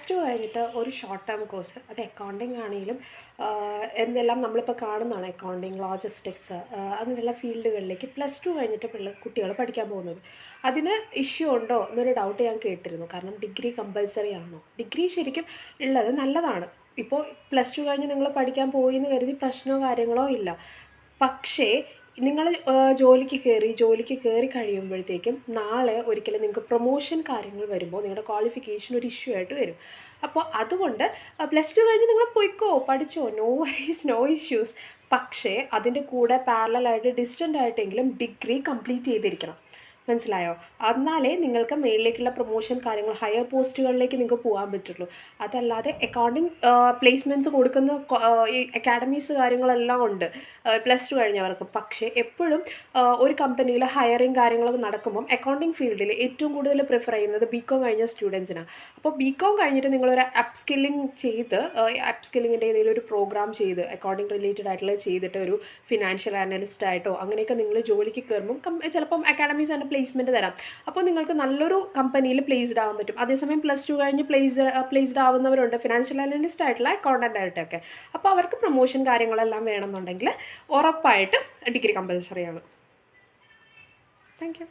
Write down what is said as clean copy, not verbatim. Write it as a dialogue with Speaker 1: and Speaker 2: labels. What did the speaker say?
Speaker 1: +2 കഴിഞ്ഞിട്ട് ഒരു short term course, അത് അക്കൗണ്ടിങ് ആണെങ്കിലും എന്തെല്ലാം നമ്മളിപ്പോൾ കാണുന്നതാണ്, അക്കൗണ്ടിങ്, ലോജിസ്റ്റിക്സ്, അങ്ങനെയുള്ള ഫീൽഡുകളിലേക്ക് +2 കഴിഞ്ഞിട്ട് കുട്ടികൾ പഠിക്കാൻ പോകുന്നത്. അതിന് ഇഷ്യൂ ഉണ്ടോ എന്നൊരു ഡൗട്ട് ഞാൻ കേട്ടിരുന്നു. കാരണം ഡിഗ്രി കമ്പൽസറി ആണോ? ഡിഗ്രി ശരിക്കും ഉള്ളത് നല്ലതാണ്. ഇപ്പോൾ +2 കഴിഞ്ഞ് നിങ്ങൾ പഠിക്കാൻ പോയി എന്ന് കരുതി പ്രശ്നമോ കാര്യങ്ങളോ ഇല്ല. പക്ഷേ നിങ്ങൾ ജോലിക്ക് കയറി കഴിയുമ്പോഴത്തേക്കും നാളെ ഒരിക്കലും നിങ്ങൾക്ക് പ്രൊമോഷൻ കാര്യങ്ങൾ വരുമ്പോൾ നിങ്ങളുടെ ക്വാളിഫിക്കേഷൻ ഒരു ഇഷ്യൂ ആയിട്ട് വരും. അപ്പോൾ അതുകൊണ്ട് +2 കഴിഞ്ഞ് നിങ്ങൾ പോയിക്കോ, പഠിച്ചോ, നോ വറീസ്, നോ ഇഷ്യൂസ്. പക്ഷേ അതിൻ്റെ കൂടെ പാരലലായിട്ട് ഡിസ്റ്റൻ്റ് ആയിട്ടെങ്കിലും ഡിഗ്രി കംപ്ലീറ്റ് ചെയ്തിരിക്കണം. മനസ്സിലായോ? എന്നാലേ നിങ്ങൾക്ക് മേളിലേക്കുള്ള പ്രൊമോഷൻ കാര്യങ്ങൾ, ഹയർ പോസ്റ്റുകളിലേക്ക് നിങ്ങൾക്ക് പോകാൻ പറ്റുള്ളൂ. അതല്ലാതെ അക്കൗണ്ടിങ് പ്ലേസ്മെൻറ്റ്സ് കൊടുക്കുന്ന ഈ അക്കാഡമീസ് കാര്യങ്ങളെല്ലാം ഉണ്ട് +2 കഴിഞ്ഞവർക്ക്. പക്ഷേ എപ്പോഴും ഒരു കമ്പനിയിൽ ഹയറിങ് കാര്യങ്ങളൊക്കെ നടക്കുമ്പം അക്കൗണ്ടിങ് ഫീൽഡിൽ ഏറ്റവും കൂടുതൽ പ്രിഫർ ചെയ്യുന്നത് BCom കഴിഞ്ഞ സ്റ്റുഡൻസിനാണ്. അപ്പോൾ BCom കഴിഞ്ഞിട്ട് നിങ്ങളൊരു അപ്സ്കില്ലിങ് ചെയ്ത്, അപ്സ്കില്ലിങ്ങിൻ്റെ ഏതെങ്കിലും ഒരു പ്രോഗ്രാം ചെയ്ത് അക്കൗണ്ടിങ് റിലേറ്റഡ് ആയിട്ടുള്ള ചെയ്തിട്ട് ഒരു ഫിനാൻഷ്യൽ അനലിസ്റ്റ് ആയിട്ടോ അങ്ങനെയൊക്കെ നിങ്ങൾ ജോലിക്ക് കയറുമ്പം ചിലപ്പം അക്കാഡമീസ് തന്നെ പ്ലേസ്മെൻറ്റ് തരാം. അപ്പോൾ നിങ്ങൾക്ക് നല്ലൊരു കമ്പനിയിൽ പ്ലേസ്ഡ് ആവാൻ പറ്റും. അതേസമയം +2 കഴിഞ്ഞ് പ്ലേസ്ഡ് ആവുന്നവരുണ്ട് ഫിനാൻഷ്യൽ അനലിസ്റ്റ് ആയിട്ടുള്ള, അക്കൗണ്ടൻ്റ് ആയിട്ടൊക്കെ. അപ്പോൾ അവർക്ക് പ്രൊമോഷൻ കാര്യങ്ങളെല്ലാം വേണമെന്നുണ്ടെങ്കിൽ ഉറപ്പായിട്ടും ഡിഗ്രി കമ്പൽസറിയാണ്. Thank you.